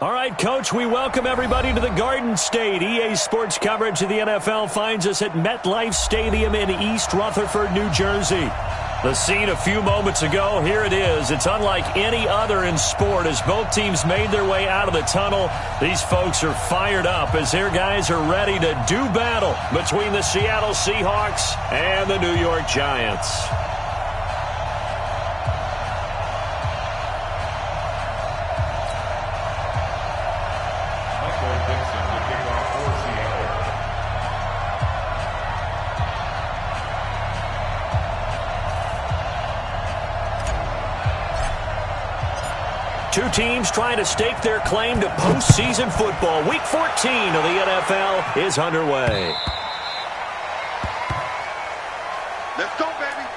All right, Coach, we welcome everybody to the Garden State. EA Sports coverage of the NFL finds us at MetLife Stadium in East Rutherford, New Jersey. The scene a few moments ago, here it is. It's unlike any other in sport as both teams made their way out of the tunnel. These folks are fired up as their guys are ready to do battle between the Seattle Seahawks and the New York Giants. Two teams trying to stake their claim to postseason football. Week 14 of the NFL is underway. Let's go, baby.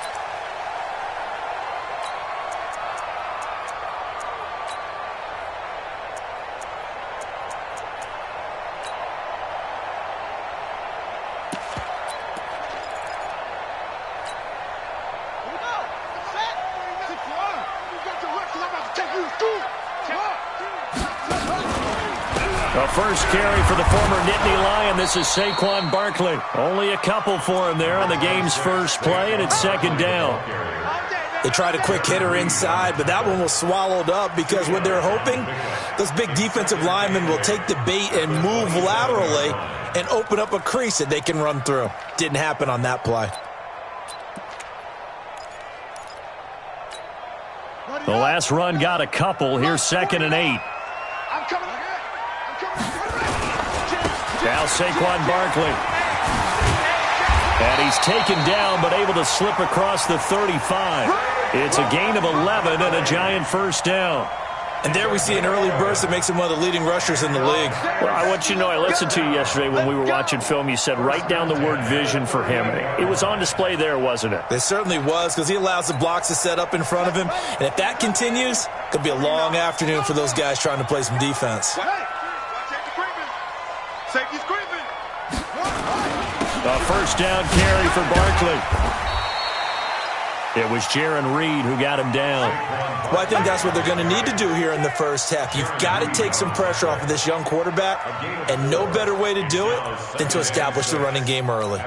The first carry for the former Nittany Lion. This is Saquon Barkley. Only a couple for him there on the game's first play, and it's second down. They tried a quick hitter inside, but that one was swallowed up because what they're hoping, those big defensive linemen will take the bait and move laterally and open up a crease that they can run through. Didn't happen on that play. The last run got a couple. Here's 2nd and 8. Now Saquon Barkley. And he's taken down but able to slip across the 35. It's a gain of 11 and a Giant first down. And there we see an early burst that makes him one of the leading rushers in the league. Well, I want you to know, I listened to you yesterday when we were watching film. You said write down the word vision for him. It was on display there, wasn't it? It certainly was, because he allows the blocks to set up in front of him. And if that continues, it could be a long afternoon for those guys trying to play some defense. A first down carry for Barkley. It was Jaron Reed who got him down. Well, I think that's what they're going to need to do here in the first half. You've got to take some pressure off of this young quarterback, and no better way to do it than to establish the running game early.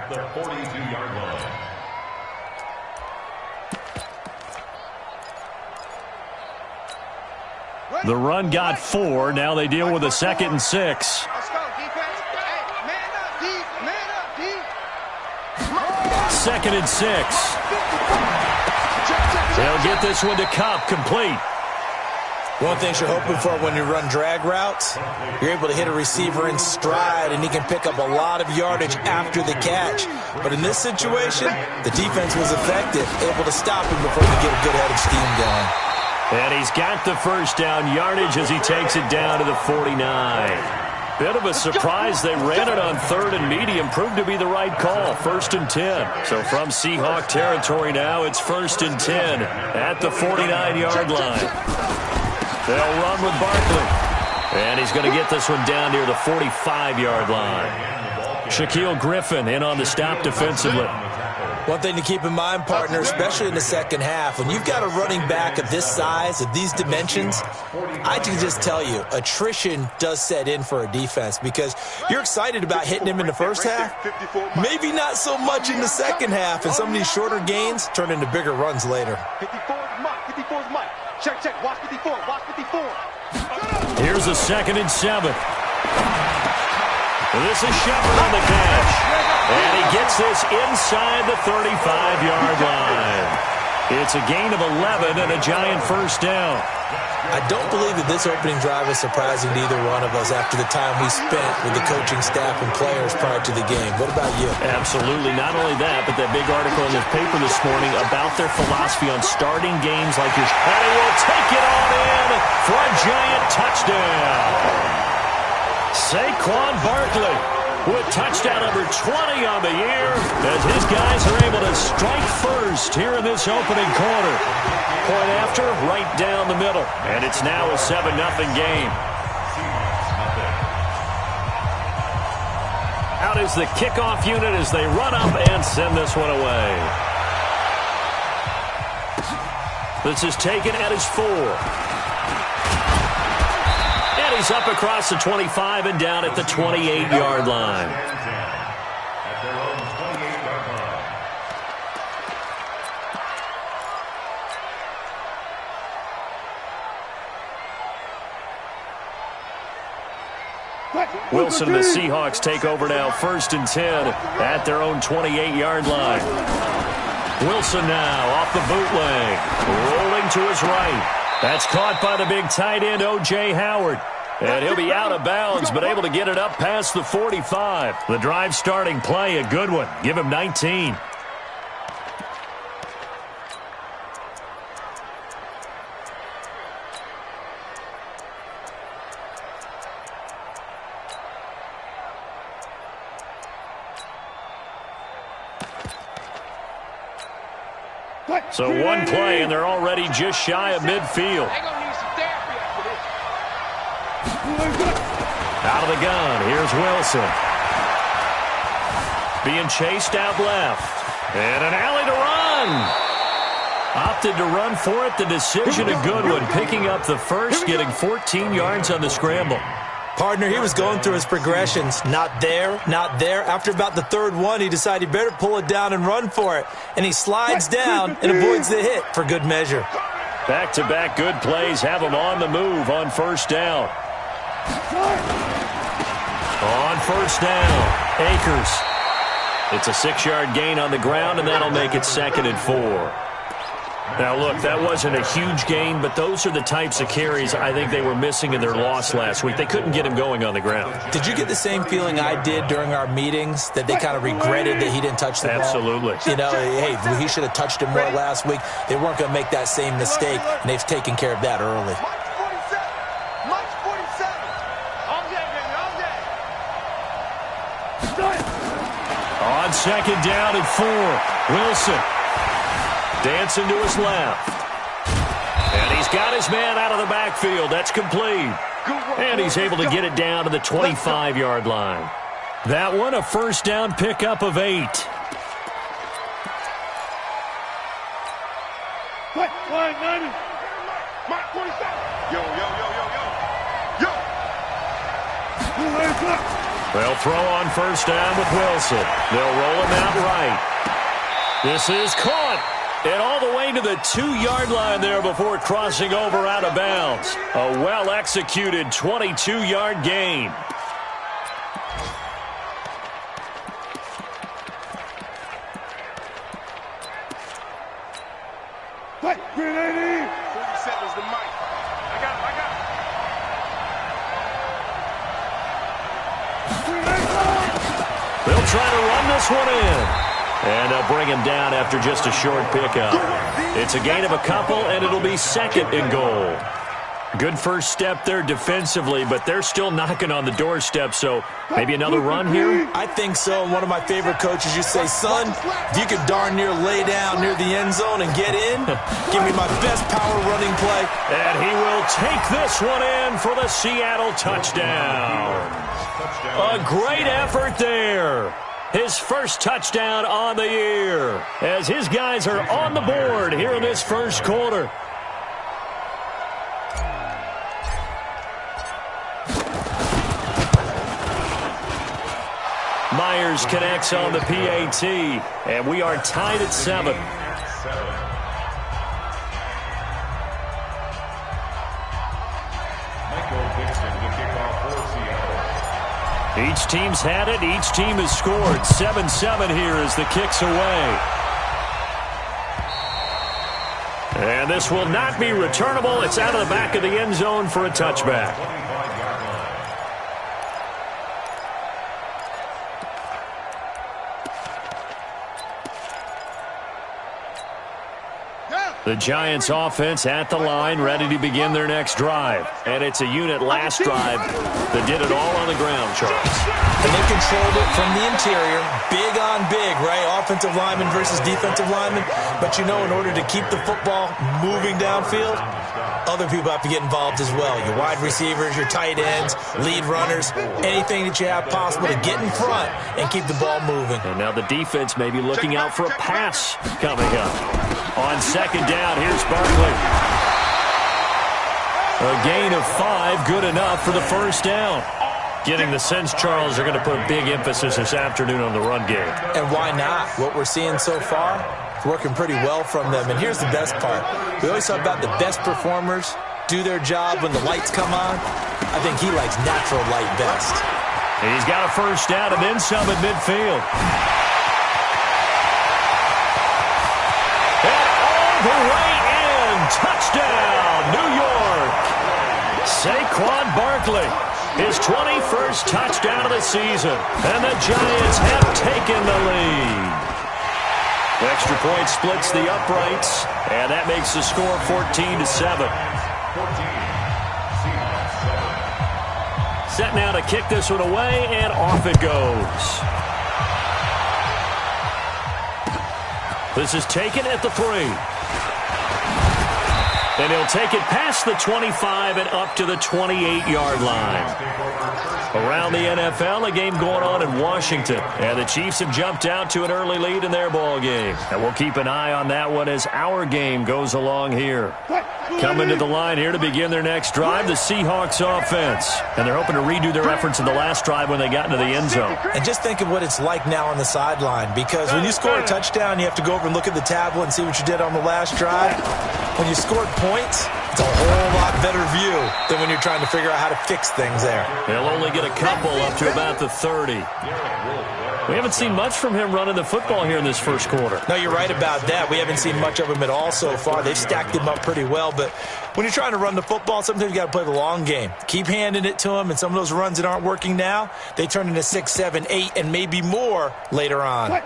The run got 4. Now they deal with a 2nd and 6. Second and 6. They'll get this one to Cup, complete. One thing you're hoping for when you run drag routes, you're able to hit a receiver in stride, and he can pick up a lot of yardage after the catch. But in this situation, the defense was effective, able to stop him before he could get a good head of steam going. And he's got the first down yardage as he takes it down to the 49. Bit of a surprise. They ran it on 3rd and medium. Proved to be the right call. 1st and 10. So from Seahawk territory now, it's 1st and 10 at the 49-yard line. They'll run with Barkley. And he's going to get this one down near the 45-yard line. Shaquille Griffin in on the stop defensively. One thing to keep in mind, partner, especially in the second half, when you've got a running back of this size, of these dimensions, I can just tell you, attrition does set in for a defense because you're excited about hitting him in the first half, maybe not so much in the second half, and some of these shorter gains turn into bigger runs later. 54's Mike. Check. Watch 54. Here's a 2nd and 7. This is Shepard on the catch. And he gets this inside the 35-yard line. It's a gain of 11 and a Giant first down. I don't believe that this opening drive is surprising to either one of us after the time we spent with the coaching staff and players prior to the game. What about you? Absolutely. Not only that, but that big article in the paper this morning about their philosophy on starting games like yours. And he will take it on in for a Giant touchdown. Saquon Barkley with touchdown number 20 on the year as his guys are able to strike first here in this opening quarter. Point after, right down the middle. And it's now a 7-0 game. Out is the kickoff unit as they run up and send this one away. This is taken at his 4. And he he's up across the 25 and down at the 28-yard line. Wilson and the Seahawks take over now, 1st and 10 at their own 28-yard line. Wilson now off the bootleg, rolling to his right. That's caught by the big tight end, O.J. Howard. And he'll be out of bounds, but able to get it up past the 45. The drive starting play, a good one. Give him 19. So one play, and they're already just shy of midfield. Out of the gun, here's Wilson. Being chased out left. And an alley to run. Opted to run for it. The decision, a good one. Picking up the first, getting 14 yards on the scramble. Partner, he was going through his progressions. Not there, not there. After about the third one, he decided he better pull it down and run for it. And he slides down and avoids the hit for good measure. Back-to-back good plays have him on the move on 1st down. On 1st down, Akers. It's a 6-yard gain on the ground, and that'll make it 2nd and 4. Now, look, that wasn't a huge gain, but those are the types of carries I think they were missing in their loss last week. They couldn't get him going on the ground. Did you get the same feeling I did during our meetings, that they kind of regretted that he didn't touch the ball? Absolutely. You know, hey, he should have touched him more last week. They weren't going to make that same mistake, and they've taken care of that early. On 2nd down and 4, Wilson dancing to his left. And he's got his man out of the backfield. That's complete. And he's able to get it down to the 25-yard line. That one, a 1st down pickup of 8. They'll throw on 1st down with Wilson. They'll roll him out right. This is caught. And all the way to the 2-yard line there before crossing over out of bounds. A well-executed 22-yard gain. They'll try to run this one in. And they'll bring him down after just a short pickup. It's a gain of a couple, and it'll be 2nd and goal. Good first step there defensively, but they're still knocking on the doorstep, so maybe another run here? I think so. One of my favorite coaches used to say, son, if you could darn near lay down near the end zone and get in, give me my best power running play. And he will take this one in for the Seattle touchdown. A great effort there. His first touchdown on the year as his guys are on the board here in this first quarter. Myers connects on the PAT, and we are tied at 7. Each team's had it. Each team has scored. 7-7 here as the kick's away. And this will not be returnable. It's out of the back of the end zone for a touchback. The Giants offense at the line, ready to begin their next drive. And it's a unit last drive that did it all on the ground, Charles. And they controlled it from the interior, big on big, right? Offensive lineman versus defensive lineman. But, you know, in order to keep the football moving downfield, other people have to get involved as well. Your wide receivers, your tight ends, lead runners, anything that you have possible to get in front and keep the ball moving. And now the defense may be looking out for a pass coming up. On 2nd down, here's Barkley. A gain of 5, good enough for the first down. Getting the sense, Charles, they're going to put a big emphasis this afternoon on the run game. And why not? What we're seeing so far, it's working pretty well from them. And here's the best part. We always talk about the best performers do their job when the lights come on. I think he likes natural light best. He's got a first down and then some at midfield. And all the way in. Touchdown, New York. Saquon Barkley, his 21st touchdown of the season. And the Giants have taken the lead. Extra point splits the uprights, and that makes the score 14-7. Set now to kick this one away, and off it goes. This is taken at the 3. And he'll take it past the 25 and up to the 28-yard line. Around the NFL, a game going on in Washington. And the Chiefs have jumped out to an early lead in their ball game. And we'll keep an eye on that one as our game goes along here. Coming to the line here to begin their next drive, the Seahawks offense. And they're hoping to redo their efforts in the last drive when they got into the end zone. And just think of what it's like now on the sideline, because when you score a touchdown, you have to go over and look at the tablet and see what you did on the last drive. When you scored points, it's a whole lot better view than when you're trying to figure out how to fix things there. They'll only get a couple up to about the 30. We haven't seen much from him running the football here in this first quarter. No, you're right about that. We haven't seen much of him at all so far. They've stacked him up pretty well, but when you're trying to run the football, sometimes you got to play the long game. Keep handing it to him, and some of those runs that aren't working now, they turn into 6, 7, 8, and maybe more later on.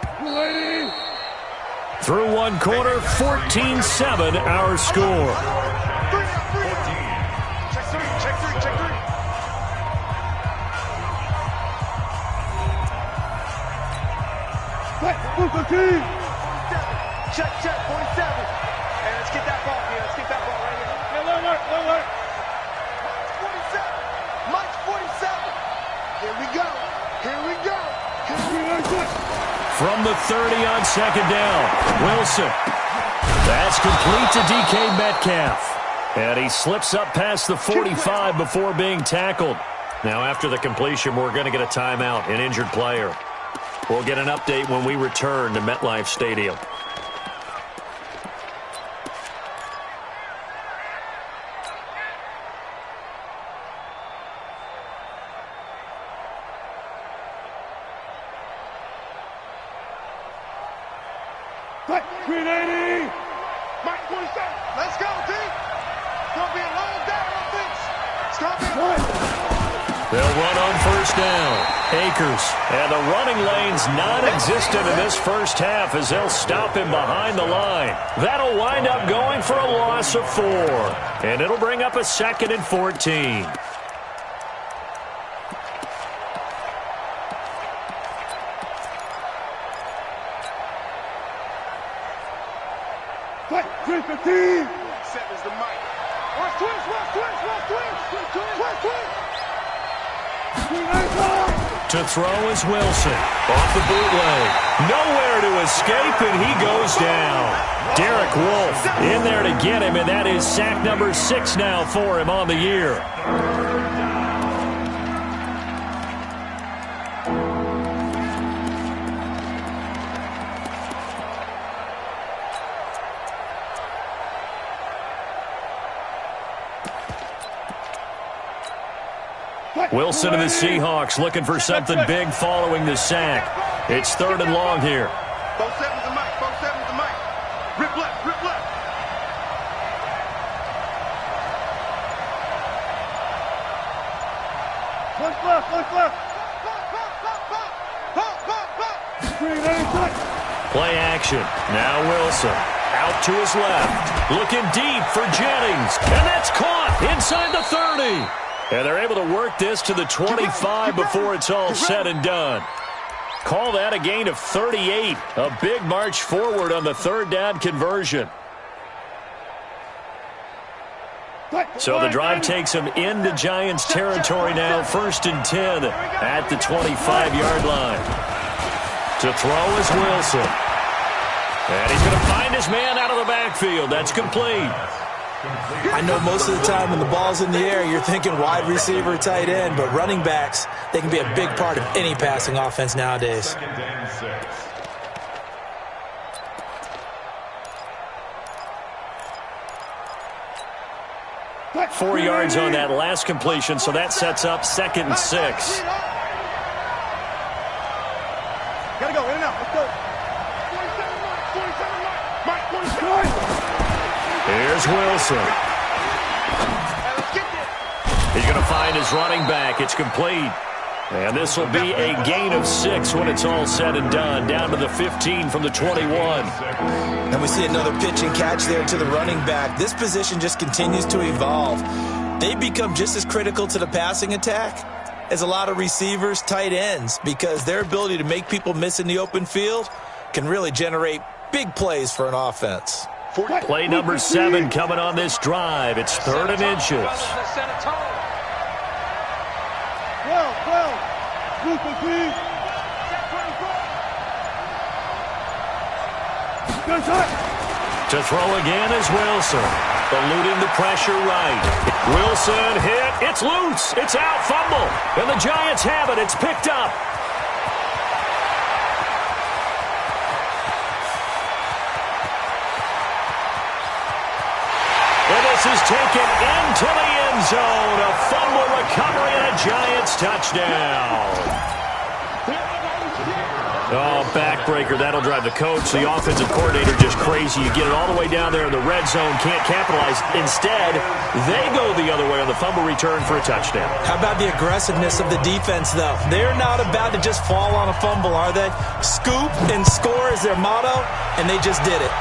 Through one quarter, 14-7, our score. Check, 47. And let's get that ball here. Let's get that ball right here. Alert. Mike 47. Here we go. From the 30 on second down, Wilson. That's complete to DK Metcalf. And he slips up past the 45 before being tackled. Now after the completion, we're going to get a timeout, an injured player. We'll get an update when we return to MetLife Stadium. Mike 27. Let's go, team. It's going to be a long day on this. It's going to be a They'll run on first down. Akers. And the running lane's non-existent in this first half as they'll stop him behind the line. That'll wind up going for a loss of 4. And it'll bring up a 2nd and 14. Seven's the mic. West twins. To throw is Wilson. Off the bootleg. Nowhere to escape, and he goes down. Derek Wolfe in there to get him, and that is sack number 6 now for him on the year. Wilson and the Seahawks looking for something big following the sack. It's 3rd and long here. Both sevens the mic. Rip left. Look left. Play action. Now Wilson. Out to his left. Looking deep for Jennings. And that's caught inside the 30. And they're able to work this to the 25 before it's all said and done. Call that a gain of 38. A big march forward on the 3rd down conversion. So the drive takes them into Giants territory now. 1st and 10 at the 25-yard line. To throw is Wilson. And he's going to find his man out of the backfield. That's complete. I know most of the time when the ball's in the air, you're thinking wide receiver, tight end, but running backs, they can be a big part of any passing offense nowadays. 4 yards on that last completion, so that sets up 2nd and 6. Gotta go, in and out, let's go. 47, Mike. Here's Wilson. He's going to find his running back. It's complete. And this will be a gain of 6 when it's all said and done, down to the 15 from the 21. And we see another pitch and catch there to the running back. This position just continues to evolve. They become just as critical to the passing attack as a lot of receivers, tight ends, because their ability to make people miss in the open field can really generate big plays for an offense. Play number 7 coming on this drive. It's 3rd and inches. 12. Luther, please. To throw again is Wilson. Eluding the pressure right. Wilson hit. It's loose. It's out. Fumble. And the Giants have it. It's picked up. And this is taken into the end zone. A fumble recovery and a Giants touchdown. Oh, backbreaker. That'll drive the coach, the offensive coordinator, just crazy. You get it all the way down there in the red zone, can't capitalize. Instead, they go the other way on the fumble return for a touchdown. How about the aggressiveness of the defense, though? They're not about to just fall on a fumble, are they? Scoop and score is their motto, and they just did it.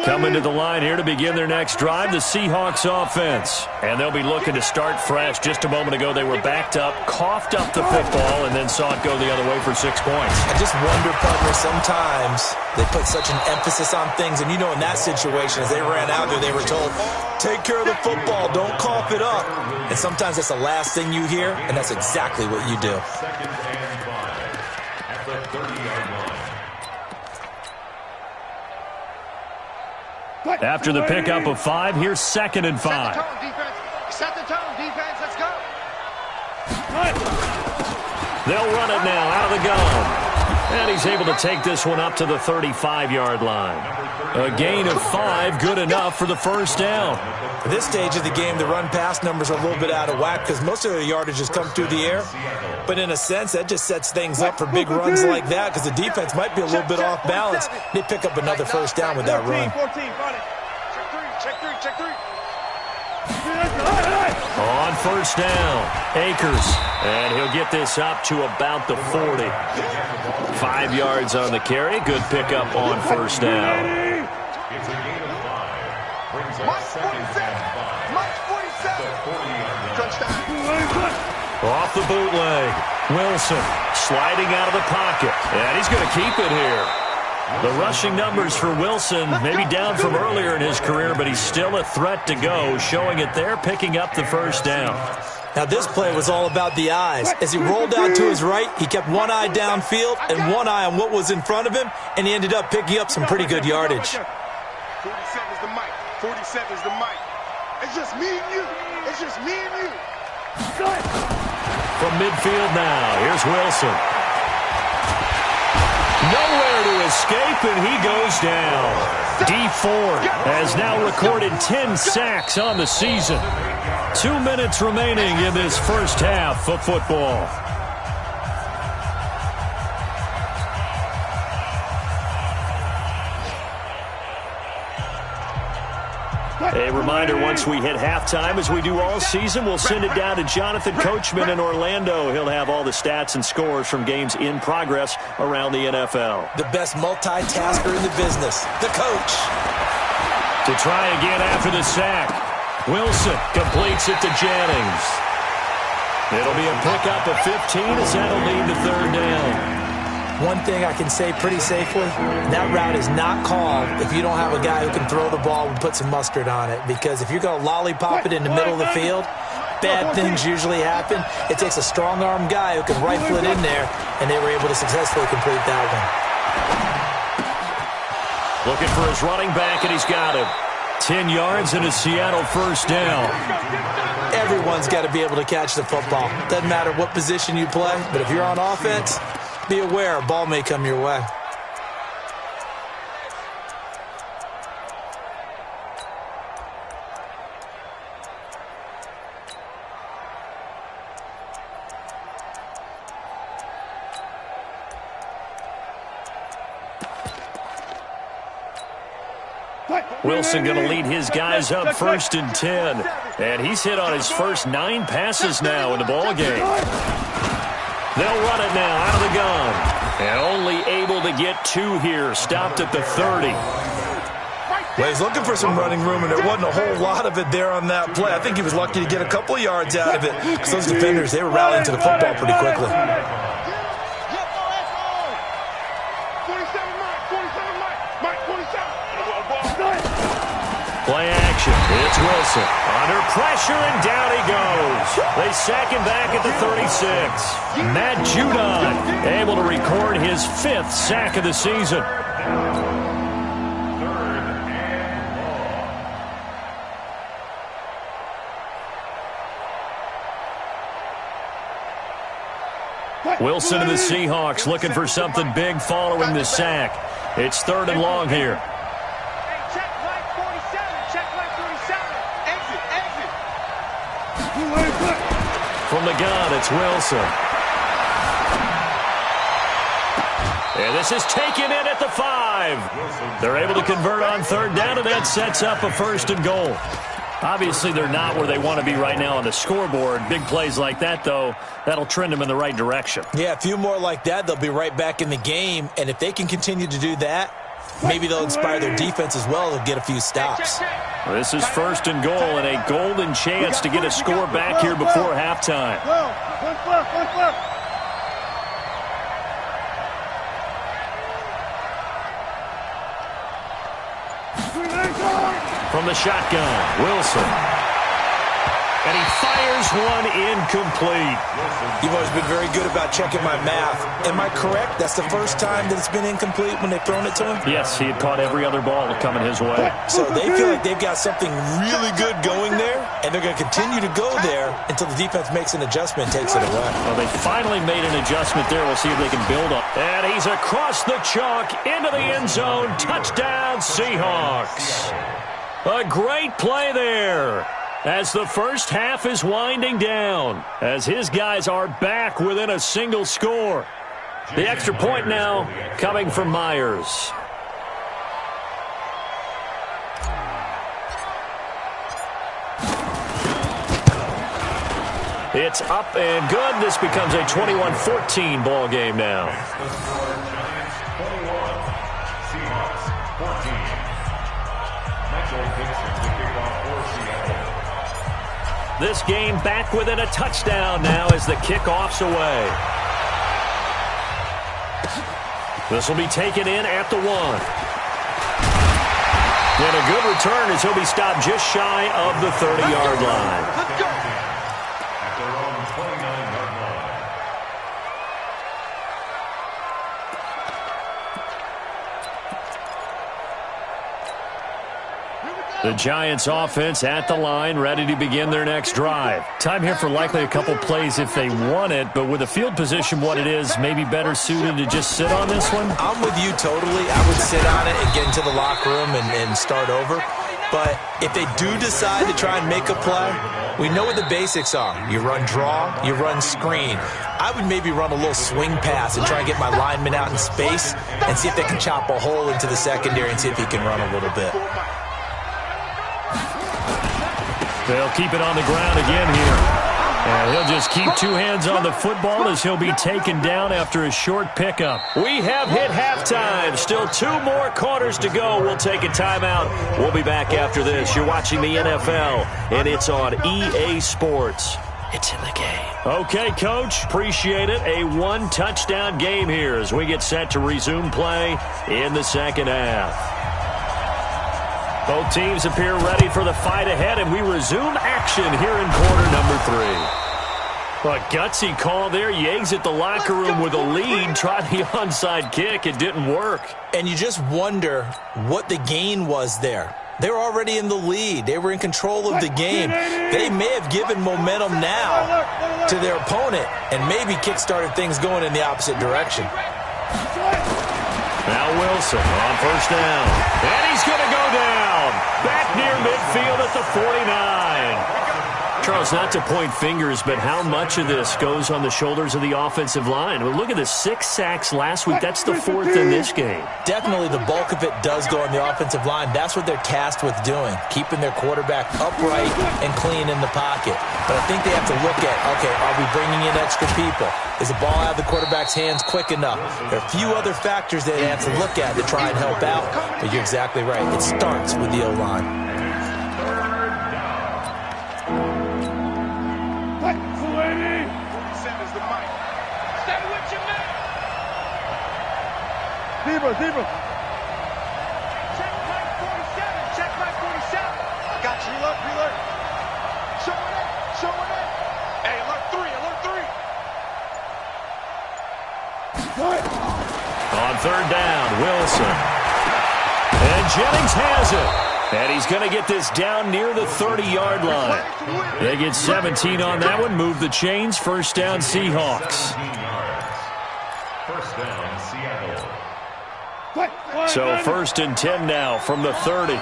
Coming to the line here to begin their next drive, the Seahawks offense. And they'll be looking to start fresh. Just a moment ago, they were backed up, coughed up the football, and then saw it go the other way for 6 points. I just wonder, partner, sometimes they put such an emphasis on things. And, you know, in that situation, as they ran out there, they were told, take care of the football, don't cough it up. And sometimes that's the last thing you hear, and that's exactly what you do. Second and 5 at the 30-yard line. After the pickup of 5, here's 2nd and 5. Set the tone, defense. Let's go. They'll run it now out of the gun. And he's able to take this one up to the 35-yard line. A gain of 5, good enough for the first down. At this stage of the game, the run-pass numbers are a little bit out of whack because most of their yardage has come through the air. But in a sense, that just sets things up for big runs like that because the defense might be a little bit off balance. They pick up another first down with that run. 14, check three. On first down, Akers. And he'll get this up to about the 40. 5 yards on the carry. Good pickup on first down. It's a gain of 5. Brings up Mike 2nd and 5. Mike 47. 40-yard line. Touchdown. Off the bootleg. Wilson sliding out of the pocket. And he's going to keep it here. The rushing numbers for Wilson maybe down from earlier in his career, but he's still a threat to go, showing it there, picking up the first down. Now, this play was all about the eyes. As he rolled out to his right, he kept one eye downfield and one eye on what was in front of him, and he ended up picking up some pretty good yardage. 47 is the mic. 47 is the mic. It's just me and you. It's just me and you. From midfield now, here's Wilson. Nowhere to escape, and he goes down. Dee Ford has now recorded 10 sacks on the season. 2 minutes remaining in this first half of football. A reminder, once we hit halftime, as we do all season, we'll send it down to Jonathan Coachman in Orlando. He'll have all the stats and scores from games in progress around the NFL. The best multitasker in the business, the coach. To try again after the sack. Wilson completes it to Jennings. It'll be a pickup of 15 as that'll lead to third down. One thing I can say pretty safely, that route is not called if you don't have a guy who can throw the ball and put some mustard on it. Because if you're going to lollipop it in the middle of the field, bad things usually happen. It takes a strong-arm guy who can rifle it in there, and they were able to successfully complete that one. Looking for his running back, and he's got him. 10 yards and a Seattle first down. Everyone's got to be able to catch the football. Doesn't matter what position you play, but if you're on offense, be aware a ball may come your way. Wilson going to lead his guys up 1st and 10. And he's hit on his first 9 passes now in the ballgame. They'll run it now out of the gun. And only able to get 2 here. Stopped at the 30. Well, he's looking for some running room, and there wasn't a whole lot of it there on that play. I think he was lucky to get a couple of yards out of it because those defenders, they were rallying to the football pretty quickly. Play action. It's Wilson. Under pressure, and down he goes. They sack him back at the 36. Matt Judon able to record his 5th sack of the season. Wilson and the Seahawks looking for something big following the sack. It's 3rd and long here. From the gun, it's Wilson. And this is taken in at the 5. They're able to convert on 3rd down, and that sets up a 1st and goal. Obviously, they're not where they want to be right now on the scoreboard. Big plays like that, though, that'll trend them in the right direction. Yeah, a few more like that, they'll be right back in the game. And if they can continue to do that, maybe they'll inspire their defense as well to get a few stops. This is 1st and goal, and a golden chance to get a score back here before halftime. From the shotgun, Wilson. And he fires one incomplete. You've always been very good about checking my math. Am I correct? That's the first time that it's been incomplete when they've thrown it to him? Yes, he had caught every other ball coming his way. So they feel like they've got something really good going there, and they're going to continue to go there until the defense makes an adjustment and takes it away. Well, they finally made an adjustment there. We'll see if they can build on. And he's across the chalk into the end zone. Touchdown, Seahawks. A great play there as the first half is winding down, as his guys are back within a single score. The extra point now coming from Myers. It's up and good. This becomes a 21-14 ball game now. This game back within a touchdown now as the kickoff's away. This will be taken in at the 1. And a good return as he'll be stopped just shy of the 30-yard line. At their own 29-yard line. The Giants offense at the line, ready to begin their next drive. Time here for likely a couple plays if they want it, but with the field position what it is, maybe better suited to just sit on this one? I'm with you totally. I would sit on it and get into the locker room and start over. But if they do decide to try and make a play, we know what the basics are. You run draw, you run screen. I would maybe run a little swing pass and try and get my lineman out in space and see if they can chop a hole into the secondary and see if he can run a little bit. They'll keep it on the ground again here. And he'll just keep 2 hands on the football as he'll be taken down after a short pickup. We have hit halftime. Still 2 more quarters to go. We'll take a timeout. We'll be back after this. You're watching the NFL, and it's on EA Sports. It's in the game. Okay, Coach. Appreciate it. A 1-touchdown game here as we get set to resume play in the second half. Both teams appear ready for the fight ahead, and we resume action here in quarter number A gutsy call there. You exit the locker room with a lead. Try the onside kick. It didn't work. And you just wonder what the gain was there. They were already in the lead. They were in control of the game. They may have given momentum now to their opponent and maybe kick-started things going in the opposite direction. Now Wilson on first down. And he's going to go down. Back near midfield at the 49. Charles, not to point fingers, but how much of this goes on the shoulders of the offensive line? Well, look at the 6 sacks last week. That's the 4th in this game. Definitely the bulk of it does go on the offensive line. That's what they're tasked with doing, keeping their quarterback upright and clean in the pocket. But I think they have to look at, okay, are we bringing in extra people? Is the ball out of the quarterback's hands quick enough? There are a few other factors they have to look at to try and help out, but you're exactly right. It starts with the O-line. Deeper. Check my 47. Got you. Reload. Showing it. Hey, alert 3. On third down, Wilson. And Jennings has it. And he's going to get this down near the 30-yard line. They get 17 on that one. Move the chains. First down, Seahawks. First down, Seattle. So 1st and 10 now from the 30.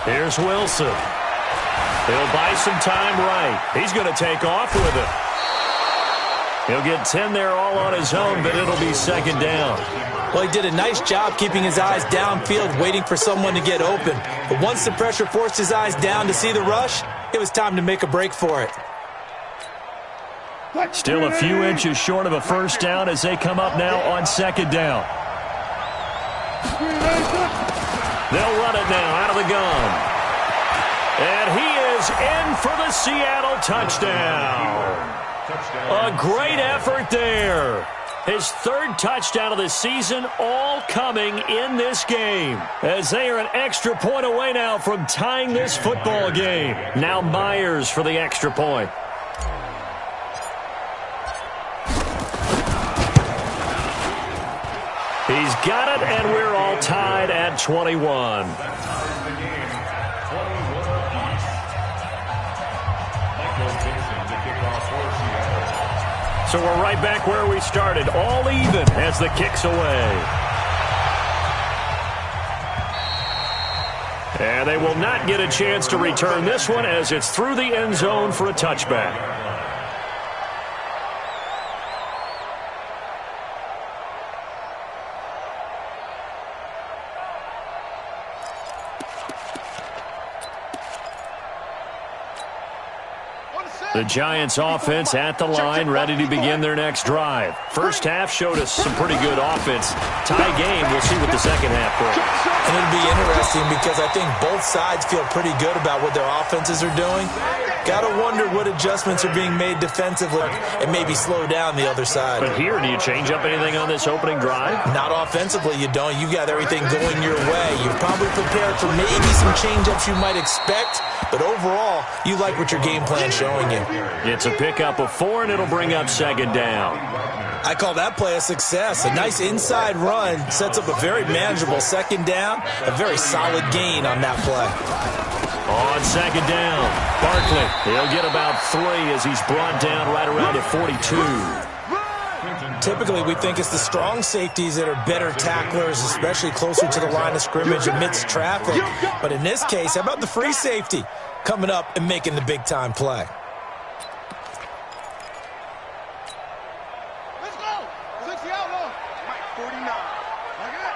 Here's Wilson. He'll buy some time right. He's going to take off with it. He'll get 10 there all on his own, but it'll be 2nd down. Well, he did a nice job keeping his eyes downfield, waiting for someone to get open. But once the pressure forced his eyes down to see the rush, it was time to make a break for it. Still a few inches short of a first down as they come up now on 2nd down. They'll run it now out of the gun. And he is in for the Seattle touchdown. A great effort there. His 3rd touchdown of the season, all coming in this game. As they are an extra point away now from tying this football game. Now Myers for the extra point. He's got it, and we're all tied at 21. So we're right back where we started, all even as the kick's away. And they will not get a chance to return this one as it's through the end zone for a touchback. The Giants offense at the line, ready to begin their next drive. First half showed us some pretty good offense. Tie game, we'll see what the second half brings. And it'll be interesting because I think both sides feel pretty good about what their offenses are doing. Got to wonder what adjustments are being made defensively and maybe slow down the other side. But here, do you change up anything on this opening drive? Not offensively, you don't. You've got everything going your way. You've probably prepared for maybe some change-ups you might expect, but overall, you like what your game plan's showing you. It's a pickup of 4, and it'll bring up 2nd down. I call that play a success. A nice inside run sets up a very manageable 2nd down, a very solid gain on that play. On 2nd down, Barkley, he'll get about 3 as he's brought down right around the 42. Typically, we think it's the strong safeties that are better tacklers, especially closer to the line of scrimmage amidst traffic. But in this case, how about the free safety coming up and making the big-time play? Let's go. 60 outlaw. Mike 49. Look at that.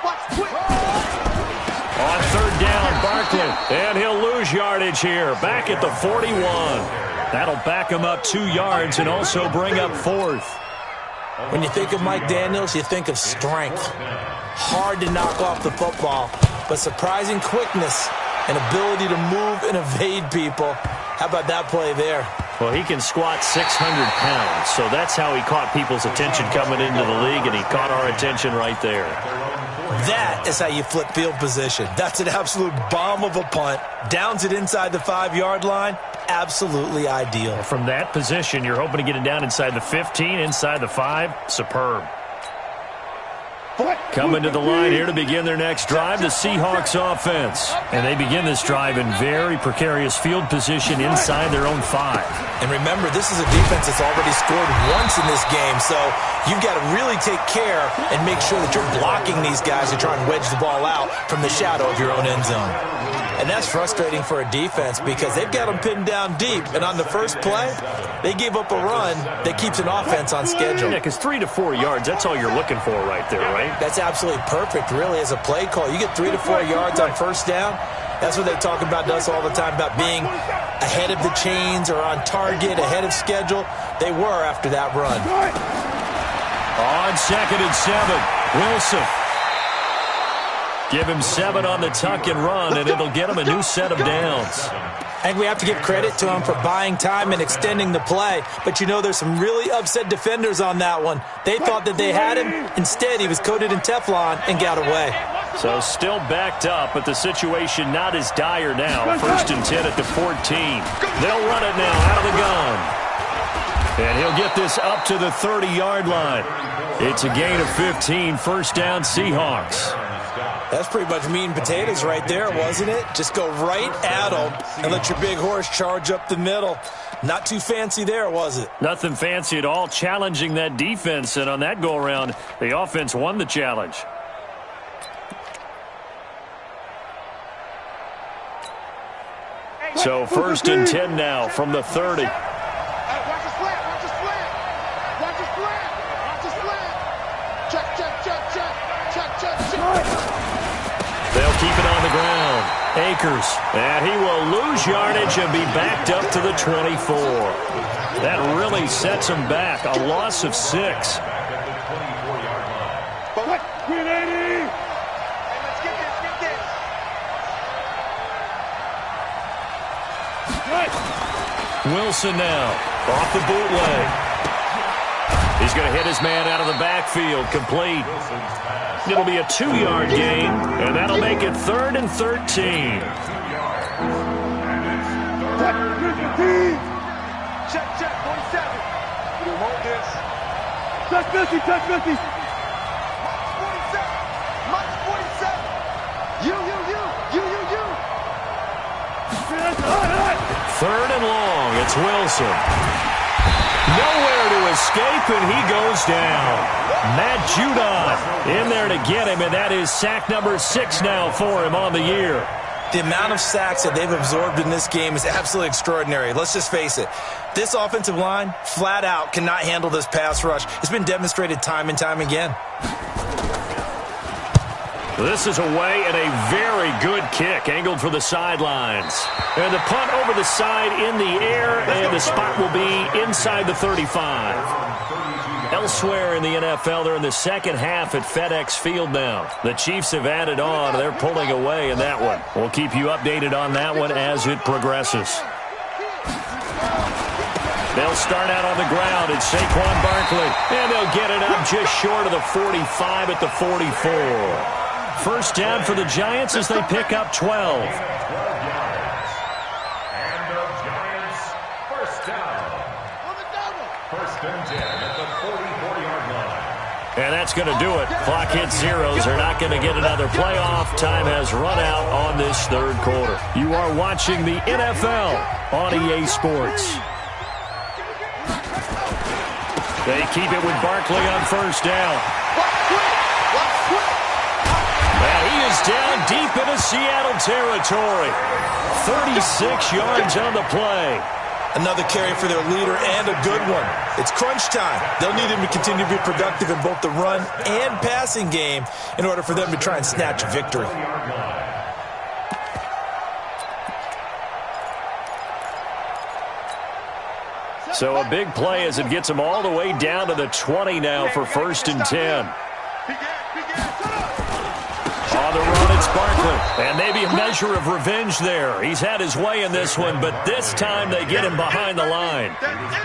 Watch quick. On 3rd down, Barkley, and he'll lose yardage here, back at the 41. That'll back him up 2 yards and also bring up 4th. When you think of Mike Daniels, you think of strength. Hard to knock off the football, but surprising quickness and ability to move and evade people. How about that play there? Well, he can squat 600 pounds, so that's how he caught people's attention coming into the league, and he caught our attention right there. That is how you flip field position. That's an absolute bomb of a punt. Downs it inside the 5-yard line. Absolutely ideal. From that position, you're hoping to get it down inside the 15, inside the 5. Superb. Coming to the line here to begin their next drive, the Seahawks offense. And they begin this drive in very precarious field position inside their own 5. And remember, this is a defense that's already scored once in this game, so you've got to really take care and make sure that you're blocking these guys to try and wedge the ball out from the shadow of your own end zone. And that's frustrating for a defense because they've got them pinned down deep, and on the first play, they gave up a run that keeps an offense on schedule. Yeah, because 3 to 4 yards, that's all you're looking for right there, right? That's absolutely perfect, really, as a play call. You get 3 to 4 yards on first down. That's what they talk about us all the time, about being ahead of the chains or on target, ahead of schedule. They were after that run. On 2nd and 7, Wilson. Give him 7 on the tuck and run, and it'll get him a new set of downs. I think we have to give credit to him for buying time and extending the play. But, you know, there's some really upset defenders on that one. They thought that they had him. Instead, he was coated in Teflon and got away. So still backed up, but the situation not as dire now. 1st and 10 at the 14. They'll run it now out of the gun. And he'll get this up to the 30-yard line. It's a gain of 15, 1st down Seahawks. That's pretty much meat and potatoes right there, wasn't it? Just go right at them and let your big horse charge up the middle. Not too fancy there, was it? Nothing fancy at all, challenging that defense. And on that go-around, the offense won the challenge. So 1st and 10 now from the 30. Watch the slant, watch the slant. Watch the slant, watch the slant. Check, check, check, check. Check, check, check. They'll keep it on the ground. Akers. And he will lose yardage and be backed up to the 24. That really sets him back. A loss of 6. But what? Green 80. Hey, let's get this, get this. Wilson now. Off the bootleg. He's going to hit his man out of the backfield. Complete. It'll be a 2-yard gain, and that'll make it 3rd and 13. Check, check, 47. You hold this. Touch 50, touch 50. Minus 47. You. 3rd and long. It's Wilson. Nowhere to escape, and he goes down. Matt Judon in there to get him, and that is sack number 6 now for him on the year. The amount of sacks that they've absorbed in this game is absolutely extraordinary. Let's just face it. This offensive line, flat out, cannot handle this pass rush. It's been demonstrated time and time again. This is away and a very good kick, angled for the sidelines. And the punt over the side in the air, and the spot will be inside the 35. Elsewhere in the NFL, they're in the second half at FedEx Field now. The Chiefs have added on. They're pulling away in that one. We'll keep you updated on that one as it progresses. They'll start out on the ground. It's Saquon Barkley. And they'll get it up just short of the 45 at the 44. 1st down for the Giants as they pick up 12. And the Giants, 1st down. 1st and 10 at the 44-yard line. And that's going to do it. Clock hits zeros. They're not going to get another playoff. Time has run out on this 3rd quarter. You are watching the NFL on EA Sports. They keep it with Barkley on 1st down. And he is down deep into Seattle territory. 36 yards on the play. Another carry for their leader and a good one. It's crunch time. They'll need him to continue to be productive in both the run and passing game in order for them to try and snatch a victory. So a big play as it gets them all the way down to the 20 now for 1st and 10. On the run, it's Barkley. And maybe a measure of revenge there. He's had his way in this one, but this time they get him behind the line.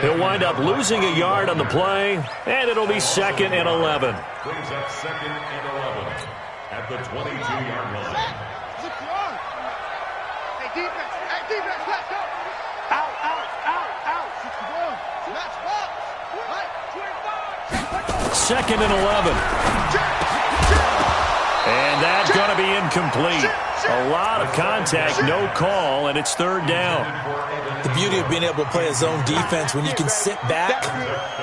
He'll wind up losing a yard on the play, and it'll be 2nd and 11. Brings up 2nd and 11. the 22-yard line. Hey, defense, let's go. Out. Match box. Right, 2nd and 11. And that's going to be incomplete. A lot of contact, no call, and it's 3rd down. The beauty of being able to play a zone defense when you can sit back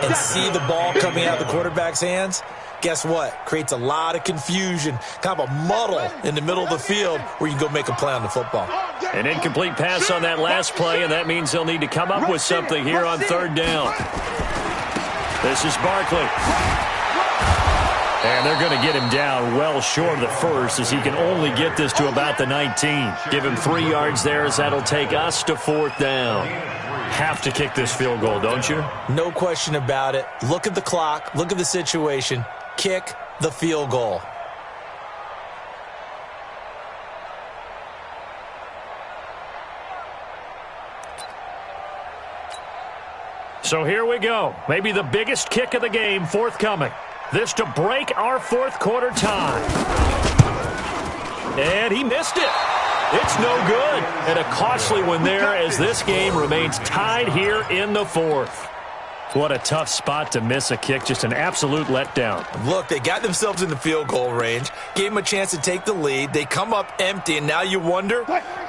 and see the ball coming out of the quarterback's hands, guess what? Creates a lot of confusion, kind of a muddle in the middle of the field where you can go make a play on the football. An incomplete pass on that last play, and that means they'll need to come up with something here on 3rd down. This is Barkley. And they're going to get him down well short of the first, as he can only get this to about the 19. Give him 3 yards there, as that'll take us to 4th down. Have to kick this field goal, don't you? No question about it. Look at the clock. Look at the situation. Kick the field goal. So here we go. Maybe the biggest kick of the game forthcoming. This to break our 4th quarter tie. And he missed it. It's no good. And a costly one there, as this game remains tied here in the 4th. What a tough spot to miss a kick. Just an absolute letdown. Look, they got themselves in the field goal range, gave them a chance to take the lead. They come up empty, and now you wonder,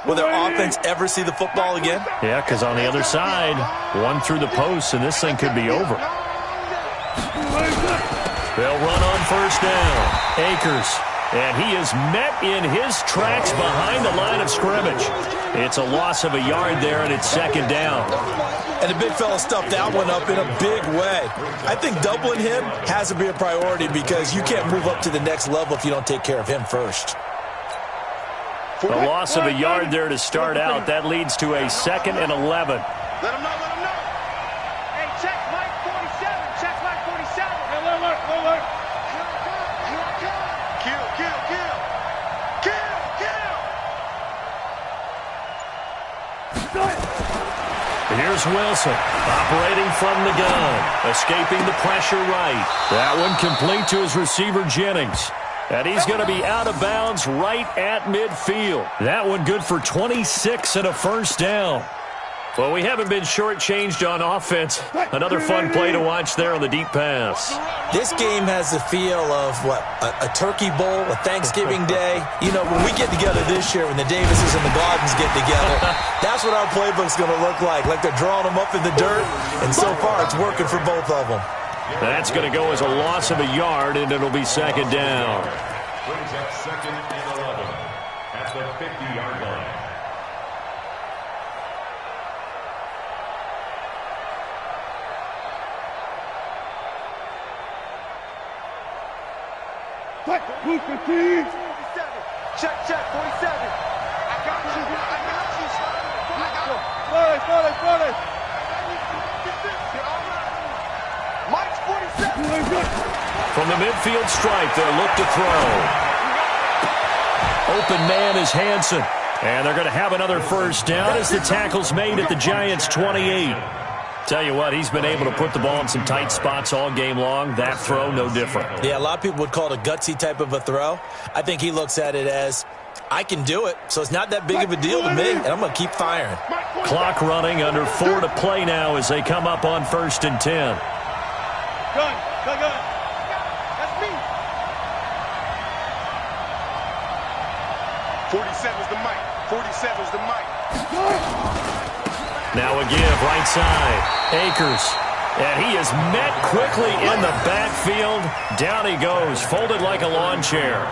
will their offense ever see the football again? Yeah, because on the other side, one through the post, and this thing could be over. They'll run on 1st down. Akers. And he is met in his tracks behind the line of scrimmage. It's a loss of a yard there, and it's 2nd down. And the big fella stuffed that one up in a big way. I think doubling him has to be a priority, because you can't move up to the next level if you don't take care of him first. A loss of a yard there to start out. That leads to a 2nd and 11. Let him know. Hey, check Mike 47. Check Mike 47. Hey, alert. Kill. Here's Wilson, operating from the gun, escaping the pressure right. That one complete to his receiver, Jennings. And he's going to be out of bounds right at midfield. That one good for 26 and a 1st down. Well, we haven't been shortchanged on offense. Another fun play to watch there on the deep pass. This game has the feel of, a turkey bowl, a Thanksgiving day. You know, when we get together this year, when the Davises and the Gardens get together, that's what our playbook's going to look like. Like they're drawing them up in the dirt, and so far it's working for both of them. That's going to go as a loss of a yard, and it'll be 2nd down. Brings up 2nd and 11 at the 50-yard line. Check, 47. I got you. Flores. Mike's 47. From the midfield stripe, they'll look to throw. Open man is Hansen. And they're going to have another 1st down as the tackle's made at the Giants' 28. Tell you what, he's been able to put the ball in some tight spots all game long. That throw, no different. Yeah, a lot of people would call it a gutsy type of a throw. I think he looks at it as, I can do it, so it's not that big of a deal to me, and I'm going to keep firing. Clock running, under 4 to play now as they come up on 1st and 10. Gun. That's me. 47's the mic. 47's the mic. Now a give, right side. Akers. And he is met quickly in the backfield. Down he goes, folded like a lawn chair.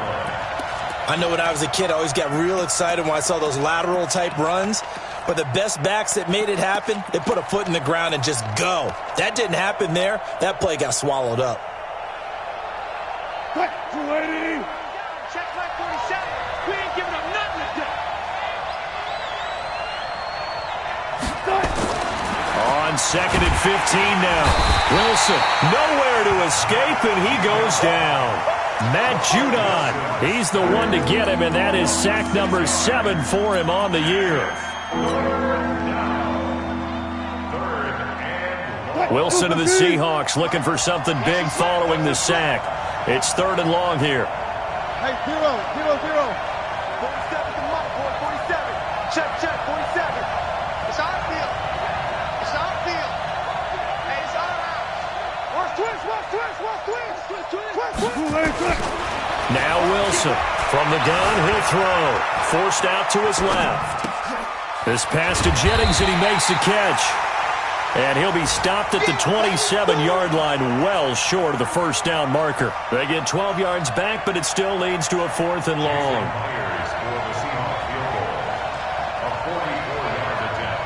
I know when I was a kid, I always got real excited when I saw those lateral-type runs. But the best backs that made it happen, they put a foot in the ground and just go. That didn't happen there. That play got swallowed up. Check like 47. We ain't giving up nothing today. On 2nd and 15 now. Wilson, nowhere to escape, and he goes down. Matt Judon, he's the one to get him, and that is sack number 7 for him on the year. Wilson of the Seahawks looking for something big following the sack. It's 3rd and long here. Hey, 0, 0, 0. 47 to Mike, boy, 47. Check, 47. It's our field. It's our field. Hey, it's our house. Watch twist, watch twist, watch twist. Twist, twist. Now Wilson. From the gun, he'll throw. Forced out to his left. This pass to Jennings, and he makes the catch. And he'll be stopped at the 27-yard line, well short of the first down marker. They get 12 yards back, but it still leads to a 4th and long. Myers for the Seahawks field goal. A 44-yard attempt.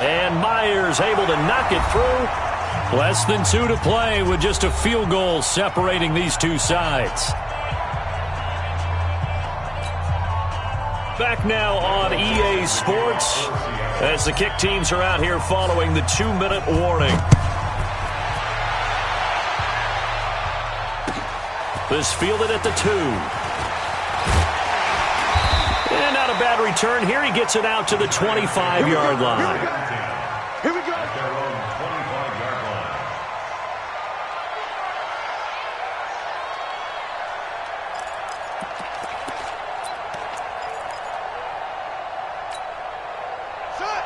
And Myers able to knock it through. Less than 2 to play with just a field goal separating these two sides. Back now on EA Sports as the kick teams are out here following the 2-minute warning. This fielded at the 2. And not a bad return here. He gets it out to the 25-yard line. Here we go. At their own 25-yard line.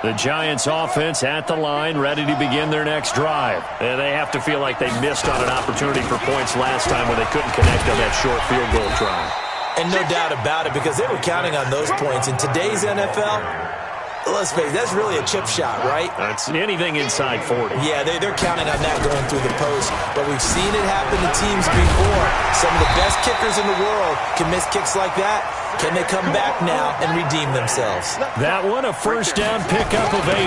The Giants offense at the line, ready to begin their next drive. And they have to feel like they missed on an opportunity for points last time when they couldn't connect on that short field goal try. And no doubt about it, because they were counting on those points. In today's NFL, let's face it, that's really a chip shot, right? That's anything inside 40. Yeah, they're counting on that going through the post. But we've seen it happen to teams before. Some of the best kickers in the world can miss kicks like that. Can they come back now and redeem themselves? That one, a first down pickup of 8.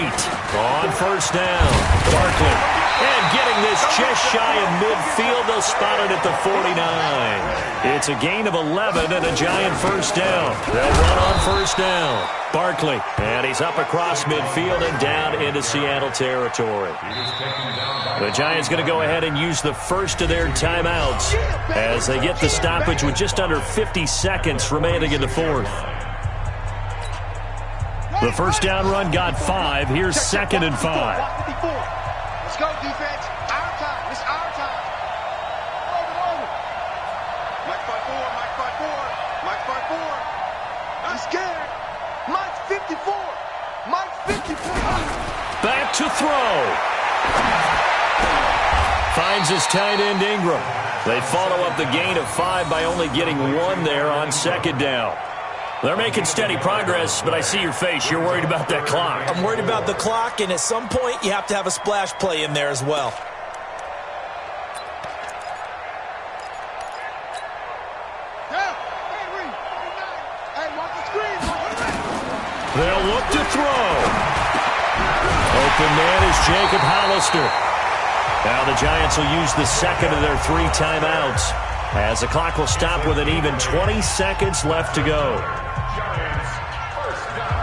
On first down, Barkley. And getting this just shy of midfield, they'll spot it at the 49. It's a gain of 11 and a Giant first down. They'll run on first down. Barkley, and he's up across midfield and down into Seattle territory. The Giants going to go ahead and use the first of their timeouts as they get the stoppage with just under 50 seconds remaining in the fourth. The first down run got 5. Here's 2nd and 5. Let's go, defense. Our time. It's our time. Mike 5-4, Mike 5-4, Mike 5-4. He's scared. Mike 54. Mike 54. Back to throw. Finds his tight end Ingram. They follow up the gain of 5 by only getting 1 there on 2nd down. They're making steady progress, but I see your face. You're worried about that clock. I'm worried about the clock, and at some point, you have to have a splash play in there as well. Hey, watch the screen. They'll look to throw. Open man is Jacob Hollister. Now the Giants will use the second of their 3 timeouts as the clock will stop with an even 20 seconds left to go. Giants first down.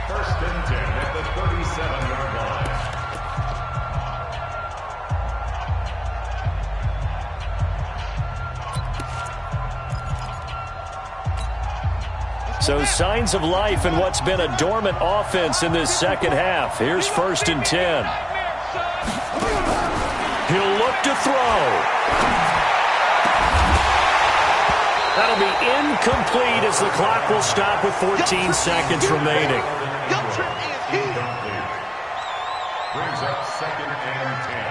1st and 10 at the 37-yard line. So signs of life in what's been a dormant offense in this second half. Here's 1st and 10. He'll look to throw. That'll be incomplete as the clock will stop with 14 seconds remaining. Incomplete. Brings up 2nd and 10.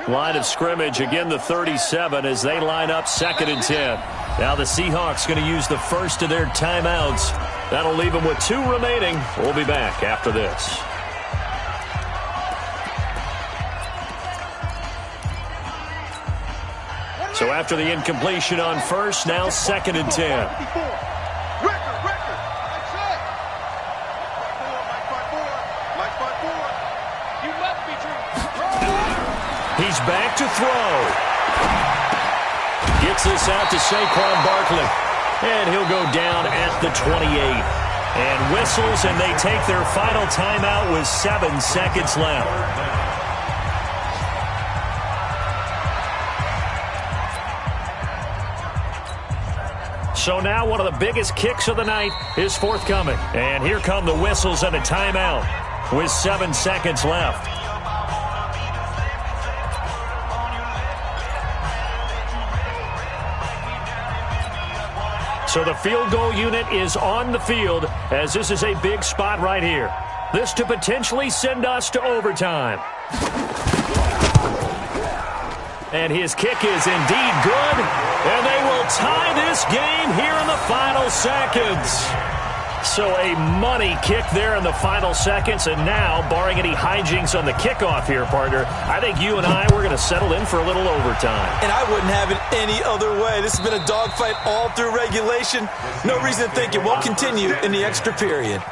Line of scrimmage, again the 37 as they line up 2nd and 10. Now the Seahawks going to use the first of their timeouts. That'll leave them with 2 remaining. We'll be back after this. So after the incompletion on first, now 2nd and 10. He's back to throw. Gets this out to Saquon Barkley. And he'll go down at the 28. And whistles, and they take their final timeout with 7 seconds left. So now one of the biggest kicks of the night is forthcoming. And here come the whistles and a timeout with 7 seconds left. So the field goal unit is on the field as this is a big spot right here. This to potentially send us to overtime. And his kick is indeed good. And they will tie this game here in the final seconds. So a money kick there in the final seconds. And now, barring any hijinks on the kickoff here, partner, I think you and I, we're going to settle in for a little overtime. And I wouldn't have it any other way. This has been a dogfight all through regulation. No reason to think it won't continue in the extra period.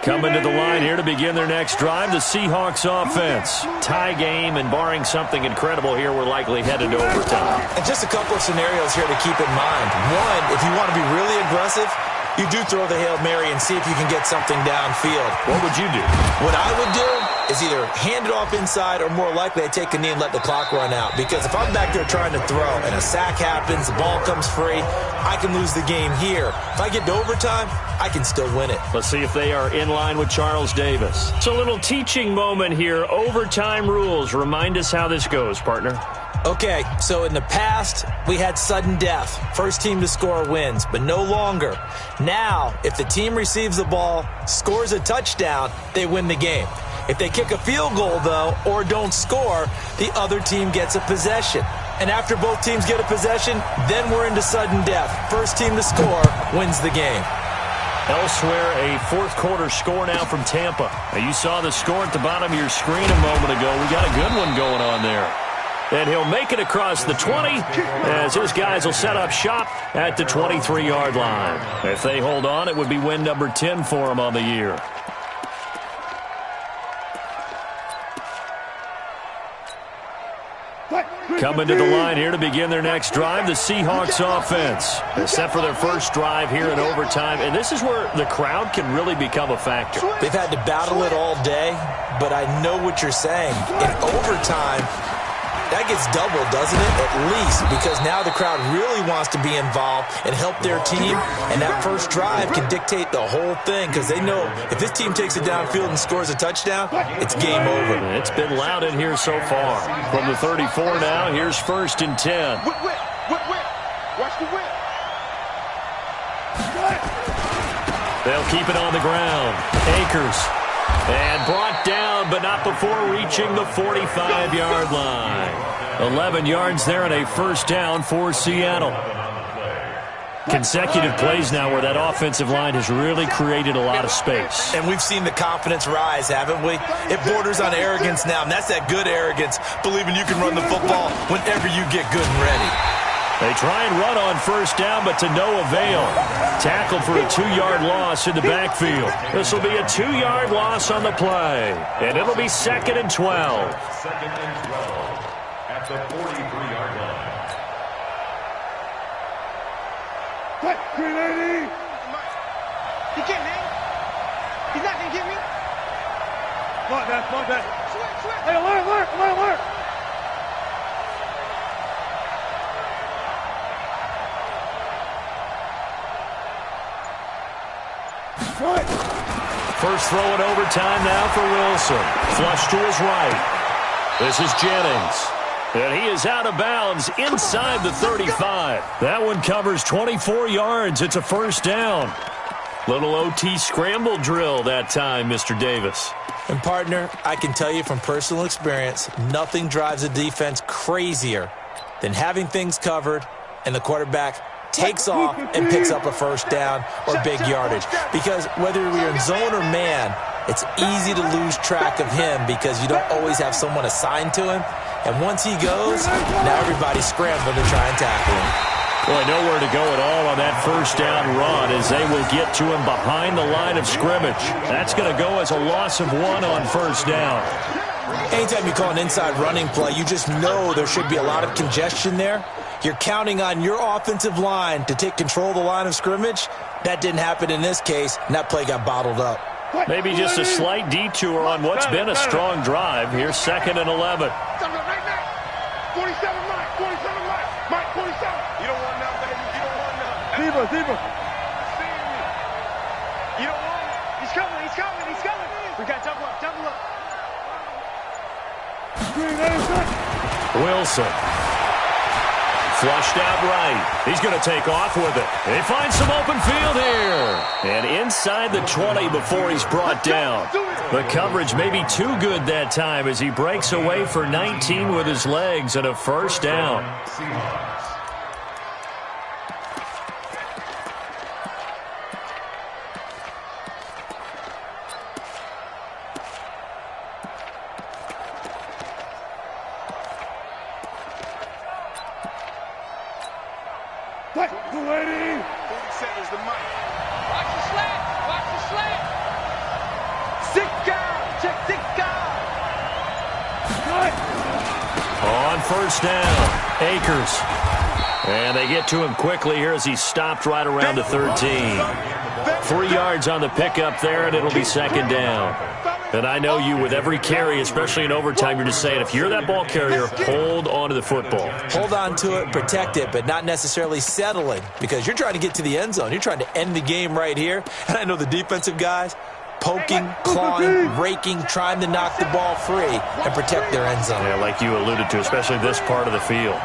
Coming to the line here to begin their next drive, the Seahawks offense. Tie game, and barring something incredible here, we're likely headed to overtime. And just a couple of scenarios here to keep in mind. One, if you want to be really aggressive, you do throw the Hail Mary and see if you can get something downfield. What would you do? What I would do is either hand it off inside or more likely I take a knee and let the clock run out. Because if I'm back there trying to throw and a sack happens, the ball comes free, I can lose the game here. If I get to overtime, I can still win it. Let's see if they are in line with Charles Davis. It's a little teaching moment here. Overtime rules. Remind us how this goes, partner. Okay, so in the past, we had sudden death. First team to score wins, but no longer. Now, if the team receives the ball, scores a touchdown, they win the game. If they kick a field goal, though, or don't score, the other team gets a possession. And after both teams get a possession, then we're into sudden death. First team to score wins the game. Elsewhere, a fourth quarter score now from Tampa. Now, you saw the score at the bottom of your screen a moment ago. We got a good one going on there. And he'll make it across the 20 as his guys will set up shop at the 23-yard line. If they hold on, it would be win number 10 for them on the year. Coming to the line here to begin their next drive, the Seahawks offense. They're set for their first drive here in overtime, and this is where the crowd can really become a factor. They've had to battle it all day, but I know what you're saying. In overtime, that gets doubled, doesn't it? At least, because now the crowd really wants to be involved and help their team, and that first drive can dictate the whole thing because they know if this team takes it downfield and scores a touchdown, it's game over. It's been loud in here so far. From the 34 now, here's 1st and 10. Watch the whip. They'll keep it on the ground. Akers. And brought down, but not before reaching the 45-yard line. 11 yards there and a first down for Seattle. Consecutive plays now where that offensive line has really created a lot of space. And we've seen the confidence rise, haven't we? It borders on arrogance now, and that's that good arrogance, believing you can run the football whenever you get good and ready. They try and run on first down, but to no avail. Tackled for a 2-yard loss in the backfield. This will be a 2-yard loss on the play. And it'll be 2nd and 12. 2nd and 12 at the 43-yard line. He can't hang. He's not going to get me. Come on, guys. Hey, alert. First throw in overtime now for Wilson. Flush to his right. This is Jennings. And he is out of bounds inside the 35. That one covers 24 yards. It's a first down. Little OT scramble drill that time, Mr. Davis. And, partner, I can tell you from personal experience, nothing drives a defense crazier than having things covered and the quarterback takes off and picks up a first down or big yardage. Because whether you're in zone or man, it's easy to lose track of him because you don't always have someone assigned to him. And once he goes, now everybody's scrambling to try and tackle him. Boy, nowhere to go at all on that first down run as they will get to him behind the line of scrimmage. That's going to go as a loss of 1 on first down. Anytime you call an inside running play, you just know there should be a lot of congestion there. You're counting on your offensive line to take control of the line of scrimmage. That didn't happen in this case, and that play got bottled up. Maybe just a slight detour on what's been a strong drive. Here's 2nd and 11. 47, Mike. 47, Mike. Mike, 47. You don't want none, baby. You don't want none. Zebra. You don't want it. He's coming. We got double up. Wilson. Flushed out right. He's going to take off with it. He finds some open field here. And inside the 20 before he's brought down. The coverage may be too good that time as he breaks away for 19 with his legs and a first down. On first down, Akers. And they get to him quickly here as he stopped right around the 13. 3 yards on the pickup there, and it'll be 2nd down. And I know you, with every carry, especially in overtime, you're just saying, if you're that ball carrier, hold on to the football. Hold on to it, protect it, but not necessarily settling, because you're trying to get to the end zone. You're trying to end the game right here. And I know the defensive guys, poking, clawing, raking, trying to knock the ball free and protect their end zone. Yeah, like you alluded to, especially this part of the field.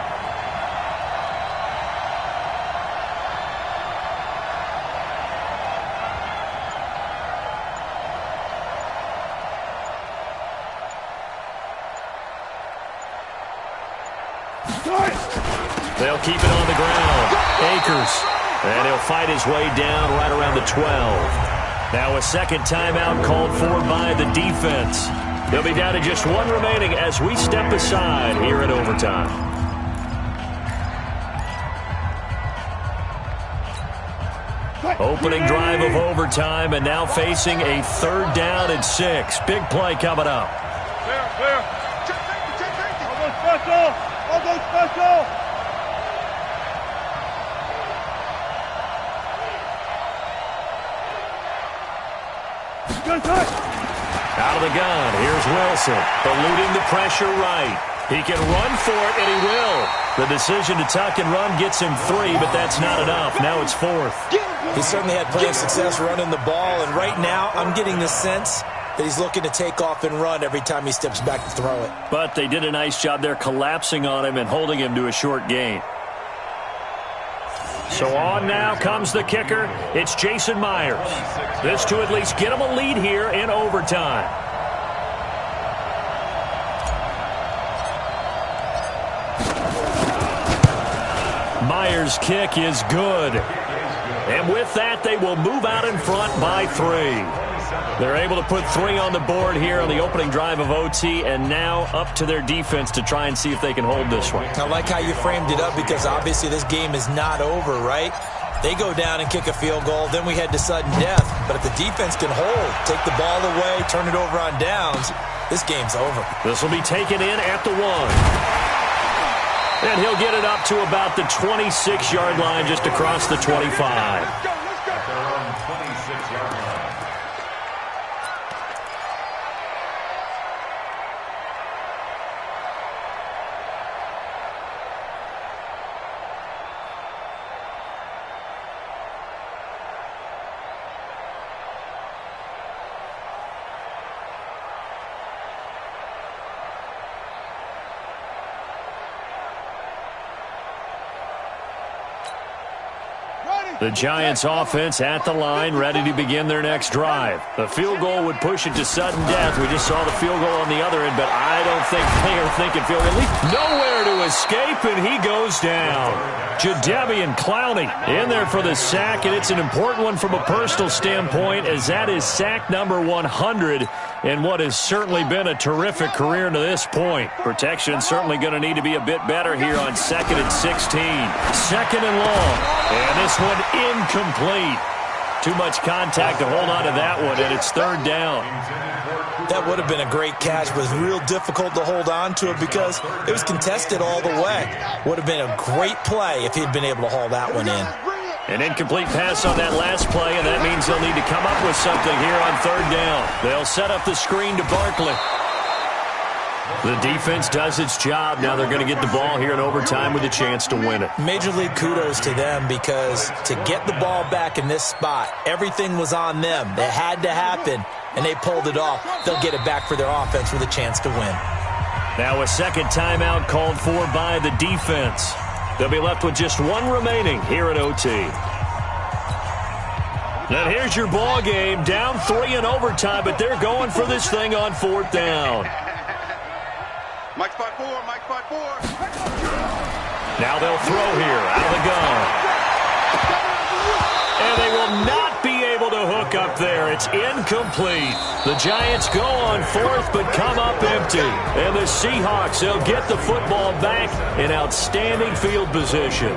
They'll keep it on the ground. Akers. And he'll fight his way down right around the 12. Now a second timeout called for by the defense. They'll be down to just 1 remaining as we step aside here at overtime. Opening drive of overtime and now facing a 3rd down and 6. Big play coming up. Clear. All go special. Out of the gun, here's Wilson, eluding the pressure right. He can run for it, and he will. The decision to tuck and run gets him 3, but that's not enough. Now it's 4th. He certainly had plenty of success running the ball, and right now I'm getting the sense that he's looking to take off and run every time he steps back to throw it. But they did a nice job there collapsing on him and holding him to a short gain. So on now comes the kicker. It's Jason Myers. This to at least get him a lead here in overtime. Myers' kick is good. And with that, they will move out in front by 3. They're able to put 3 on the board here on the opening drive of OT, and now up to their defense to try and see if they can hold this one. I like how you framed it up because obviously this game is not over, right? They go down and kick a field goal, then we head to sudden death. But if the defense can hold, take the ball away, turn it over on downs, this game's over. This will be taken in at the 1. And he'll get it up to about the 26-yard line just across the 25. The Giants offense at the line, ready to begin their next drive. The field goal would push it to sudden death. We just saw the field goal on the other end, but I don't think they are thinking field goal. At least nowhere to escape, and he goes down. Jadeveon Clowney in there for the sack, and it's an important one from a personal standpoint, as that is sack number 100 in what has certainly been a terrific career to this point. Protection certainly going to need to be a bit better here on 2nd and 16. 2nd and long, and this one incomplete. Too much contact to hold on to that one, and it's 3rd down. That would have been a great catch, but it was real difficult to hold on to it because it was contested all the way. Would have been a great play if he'd been able to haul that one in. An incomplete pass on that last play, and that means they'll need to come up with something here on 3rd down. They'll set up the screen to Barkley. The defense does its job. Now they're going to get the ball here in overtime with a chance to win it. Major league kudos to them, because to get the ball back in this spot, everything was on them. It had to happen, and they pulled it off. They'll get it back for their offense with a chance to win. Now a second timeout called for by the defense. They'll be left with just one remaining here at OT. Now here's your ball game. Down 3 in overtime, but they're going for this thing on 4th down. Mike 5-4, Mike 5-4. Now they'll throw here out of the gun. And they will not be able to hook up there. It's incomplete. The Giants go on 4th but come up empty. And the Seahawks, they'll get the football back in outstanding field position.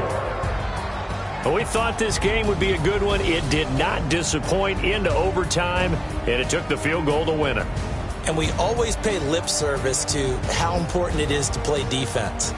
We thought this game would be a good one. It did not disappoint into overtime, and it took the field goal to win it. And we always pay lip service to how important it is to play defense.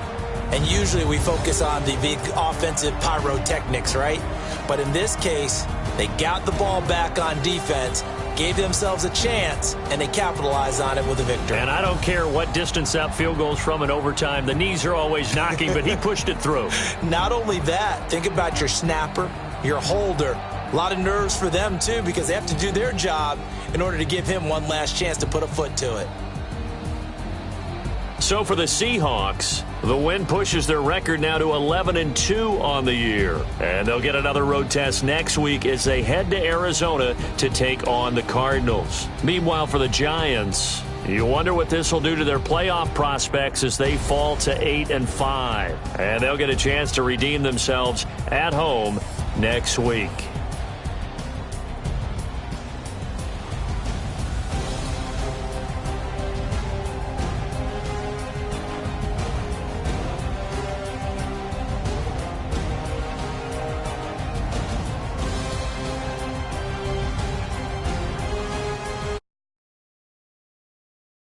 And usually we focus on the big offensive pyrotechnics, right? But in this case, they got the ball back on defense, gave themselves a chance, and they capitalized on it with a victory. And I don't care what distance that field goes from in overtime. The knees are always knocking, but he pushed it through. Not only that, think about your snapper, your holder. A lot of nerves for them, too, because they have to do their job in order to give him one last chance to put a foot to it. So for the Seahawks, the win pushes their record now to 11-2 on the year. And they'll get another road test next week as they head to Arizona to take on the Cardinals. Meanwhile, for the Giants, you wonder what this will do to their playoff prospects as they fall to 8-5. And they'll get a chance to redeem themselves at home next week.